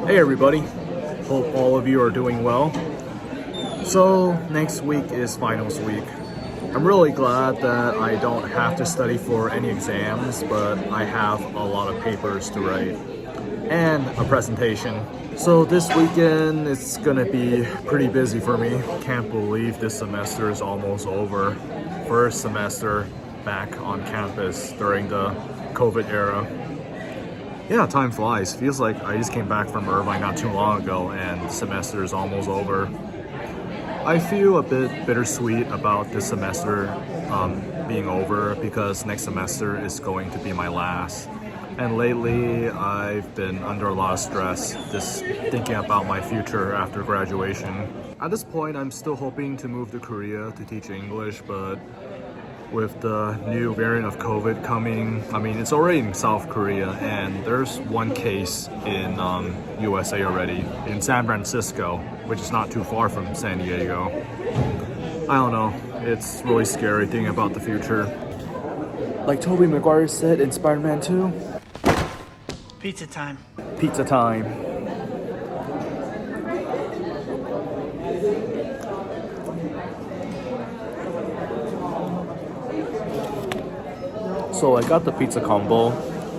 Hey everybody, hope all of you are doing well. So next week is finals week. I'm really glad that I don't have to study for any exams, but I have a lot of papers to write and a presentation. So this weekend it's gonna be pretty busy for me. Can't believe this semester is almost over. First semester back on campus during the COVID era. Yeah, time flies. Feels like I just came back from Irvine not too long ago and the semester is almost over. I feel a bit bittersweet about this semester being over because next semester is going to be my last. And lately, I've been under a lot of stress, just thinking about my future after graduation. At this point, I'm still hoping to move to Korea to teach English, but with the new variant of COVID coming, I mean, it's already in South Korea, and there's one case in USA already, in San Francisco, which is not too far from San Diego. I don't know, it's really scary thinking about the future. Like Tobey Maguire said in Spider-Man 2, pizza time. Pizza time. So I got the pizza combo.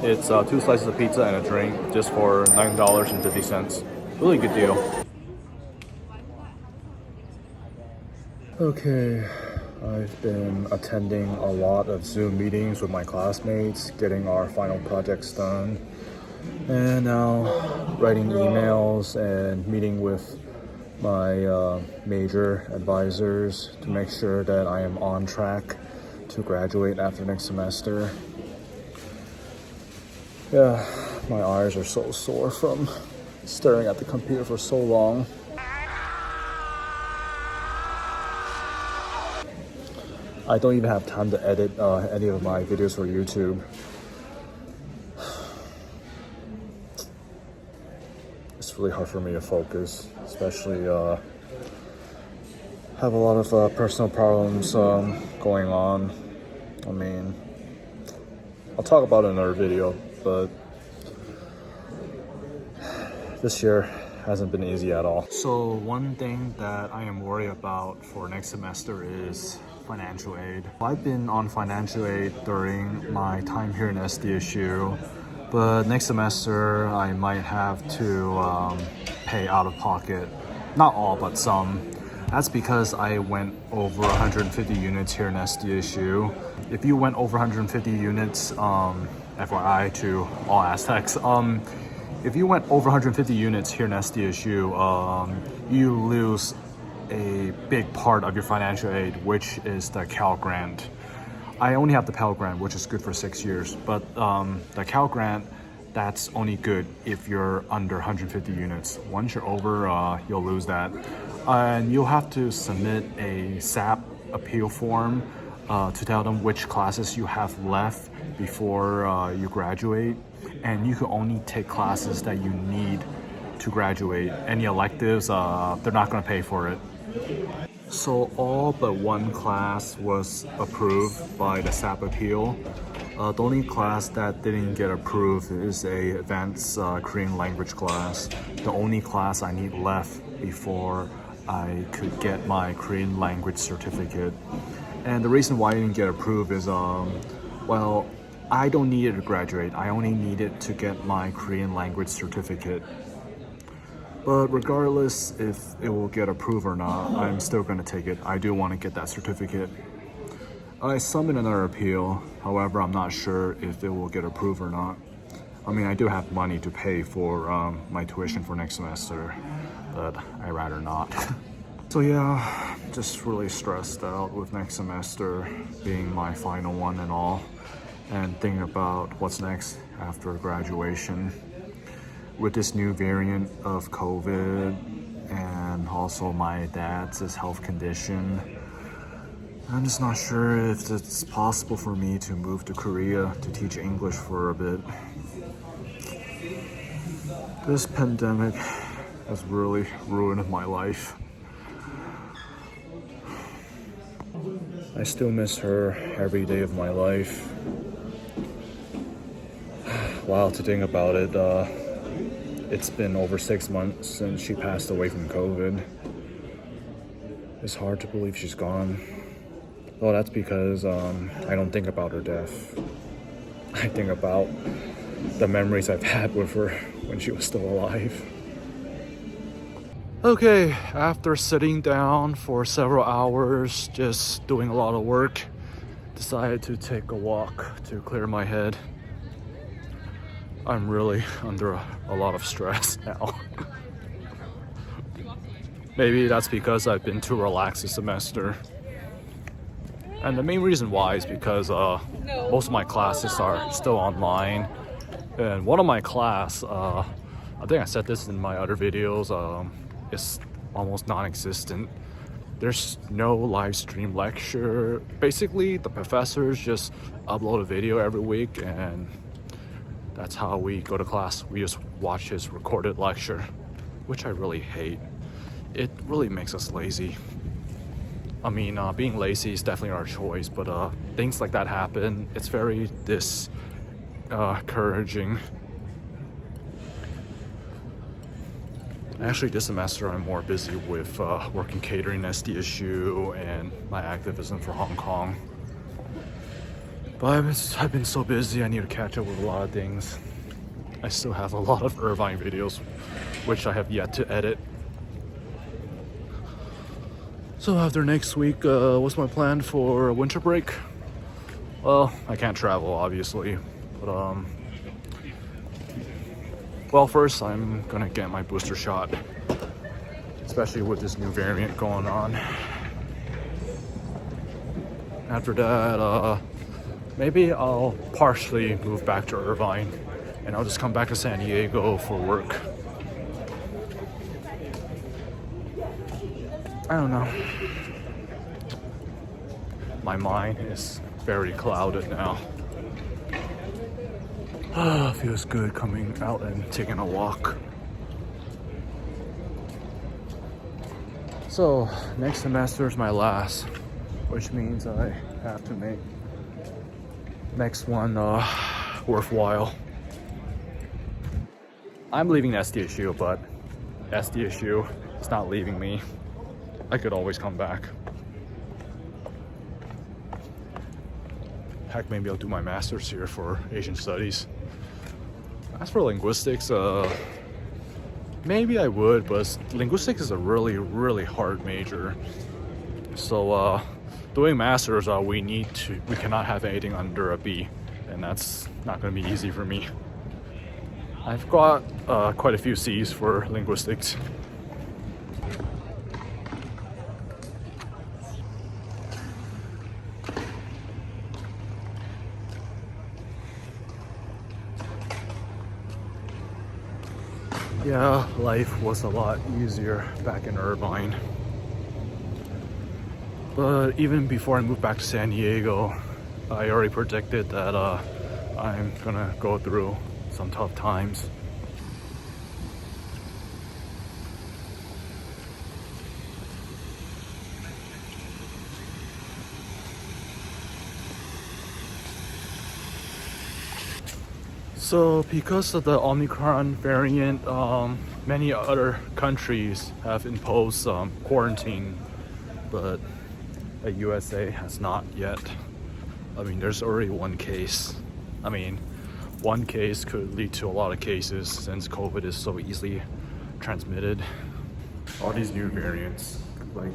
It's 2 slices of pizza and a drink, just for $9.50. Really good deal. Okay, I've been attending a lot of Zoom meetings with my classmates, getting our final projects done, and now writing emails and meeting with my major advisors to make sure that I am on track to graduate after next semester. Yeah, my eyes are so sore from staring at the computer for so long. I don't even have time to edit any of my videos for YouTube. It's really hard for me to focus, especially have a lot of personal problems going on. I mean, I'll talk about it in another video, but this year hasn't been easy at all. So one thing that I am worried about for next semester is financial aid. I've been on financial aid during my time here in SDSU, but next semester I might have to pay out of pocket. Not all, but some. That's because I went over 150 units here in SDSU. If you went over 150 units, FYI to all Aztecs, if you went over 150 units here in SDSU, you lose a big part of your financial aid, which is the Cal Grant. I only have the Pell Grant, which is good for 6 years, but the Cal Grant, that's only good if you're under 150 units. Once you're over, you'll lose that. And you'll have to submit a SAP appeal form to tell them which classes you have left before you graduate. And you can only take classes that you need to graduate. Any electives, they're not gonna pay for it. So all but one class was approved by the SAP appeal. The only class that didn't get approved is a advanced Korean language class. The only class I need left before I could get my Korean language certificate. And the reason why I didn't get approved is, well, I don't need it to graduate. I only need it to get my Korean language certificate. But regardless if it will get approved or not, I'm still gonna take it. I do wanna get that certificate. I submitted another appeal, however, I'm not sure if it will get approved or not. I mean, I do have money to pay for my tuition for next semester, but I'd rather not. So yeah, just really stressed out with next semester being my final one and all, and thinking about what's next after graduation. With this new variant of COVID and also my dad's health condition, I'm just not sure if it's possible for me to move to Korea to teach English for a bit. This pandemic has really ruined my life. I still miss her every day of my life. wow, to think about it, it's been over 6 months since she passed away from COVID. It's hard to believe she's gone. Well, that's because I don't think about her death. I think about the memories I've had with her when she was still alive. Okay, after sitting down for several hours, just doing a lot of work, decided to take a walk to clear my head. I'm really under a lot of stress now. Maybe that's because I've been too relaxed this semester. And the main reason why is because most of my classes are still online. And one of my class, I think I said this in my other videos, is almost non-existent. There's no live stream lecture. Basically, the professors just upload a video every week and that's how we go to class. We just watch his recorded lecture, which I really hate. It really makes us lazy. I mean, being lazy is definitely our choice, but things like that happen. It's very discouraging. Actually, this semester I'm more busy with working catering SDSU and my activism for Hong Kong. But I've been so busy, I need to catch up with a lot of things. I still have a lot of Irvine videos, which I have yet to edit. So after next week, what's my plan for winter break? Well, I can't travel, obviously, but well, first I'm gonna get my booster shot, especially with this new variant going on. After that, maybe I'll partially move back to Irvine, and I'll just come back to San Diego for work. I don't know. My mind is very clouded now. Feels good coming out and taking a walk. So, next semester is my last, which means I have to make next one worthwhile. I'm leaving SDSU, but SDSU is not leaving me. I could always come back. Heck, maybe I'll do my master's here for Asian studies. As for linguistics, maybe I would, but linguistics is a really, really hard major. So doing masters, we cannot have anything under a B, and that's not going to be easy for me. I've got quite a few C's for linguistics. Yeah, life was a lot easier back in Irvine. But even before I moved back to San Diego, I already predicted that I'm gonna go through some tough times. So because of the Omicron variant, many other countries have imposed quarantine, but the USA has not yet. I mean, there's already one case. I mean, one case could lead to a lot of cases since COVID is so easily transmitted. All these new variants, like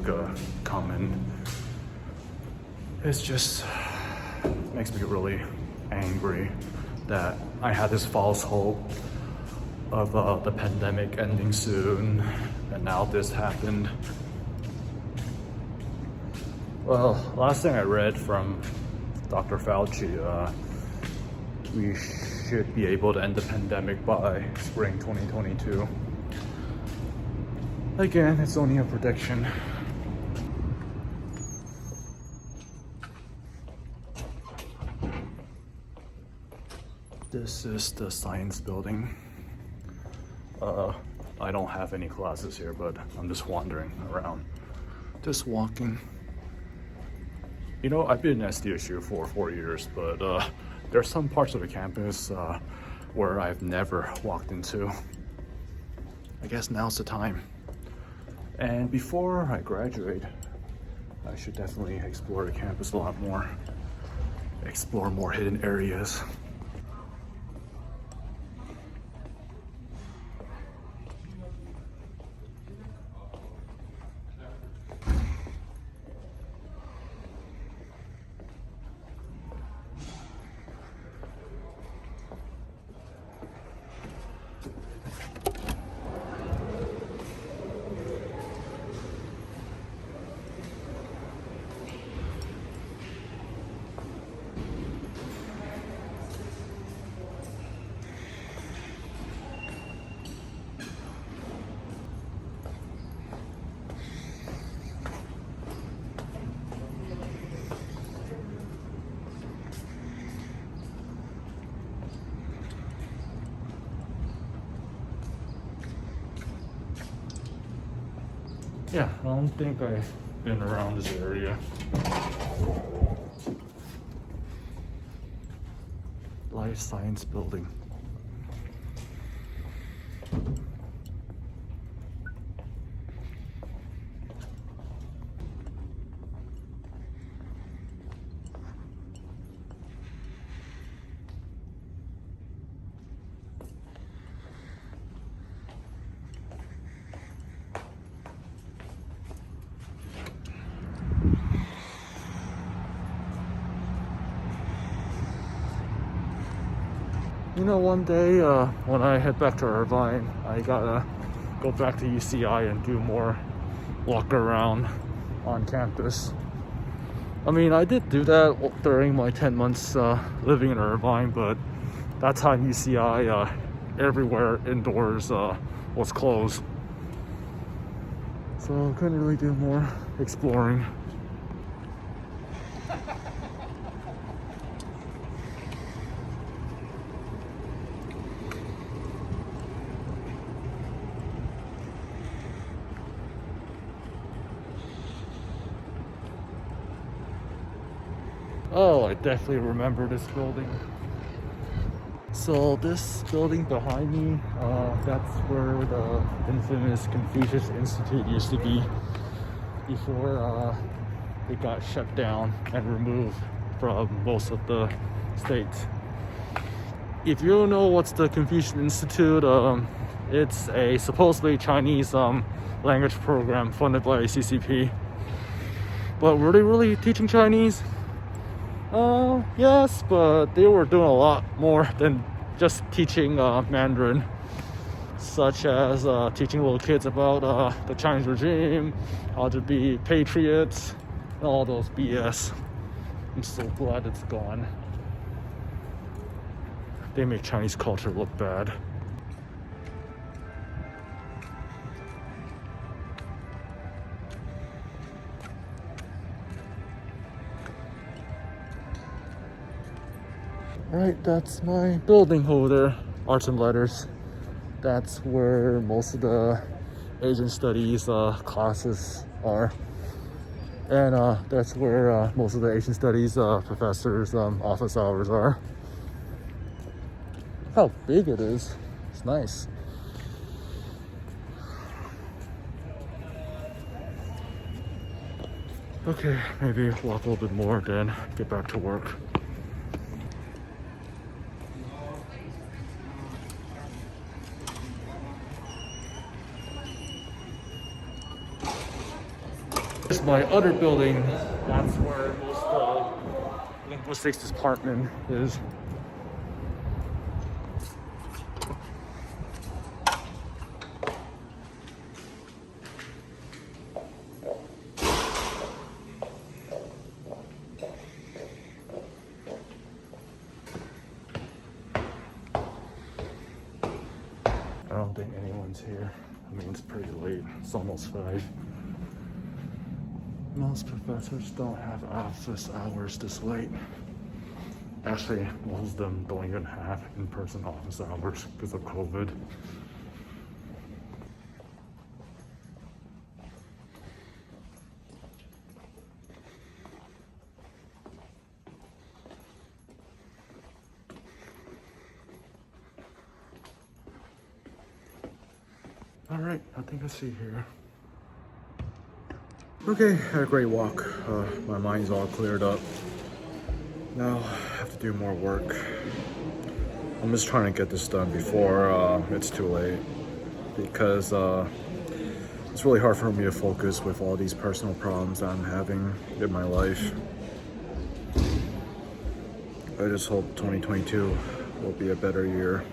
common, it's just makes me really angry that I had this false hope of the pandemic ending soon, and now this happened. Well, last thing I read from Dr. Fauci, we should be able to end the pandemic by spring 2022. Again, it's only a prediction. This is the science building. I don't have any classes here, but I'm just wandering around, just walking. You know, I've been in SDSU for 4 years, but there's some parts of the campus where I've never walked into. I guess now's the time. And before I graduate, I should definitely explore the campus a lot more, explore more hidden areas. Yeah, I don't think I've been around this area. Life Science Building. You know, one day when I head back to Irvine, I gotta go back to UCI and do more walk around on campus. I mean, I did do that during my 10 months living in Irvine, but that time UCI, everywhere indoors was closed. So I couldn't really do more exploring. Oh, I definitely remember this building. So this building behind me, that's where the infamous Confucius Institute used to be before it got shut down and removed from most of the states. If you don't know what's the Confucius Institute, it's a supposedly Chinese language program funded by CCP. But were they really teaching Chinese? Yes, but they were doing a lot more than just teaching Mandarin, such as teaching little kids about the Chinese regime, how to be patriots, and all those BS. I'm so glad it's gone. They make Chinese culture look bad. Right, that's my building over there, Arts and Letters. That's where most of the Asian Studies classes are. And that's where most of the Asian Studies professors' office hours are. How big it is. It's nice. Okay, maybe walk a little bit more, then get back to work. This is my other building. That's where most of the linguistics department is. I don't think anyone's here. I mean, it's pretty late. It's almost 5. Most professors don't have office hours this late. Actually, most of them don't even have in-person office hours because of COVID. All right, I think I see here. Okay, had a great walk. My mind's all cleared up. Now I have to do more work. I'm just trying to get this done before it's too late because it's really hard for me to focus with all these personal problems that I'm having in my life. I just hope 2022 will be a better year.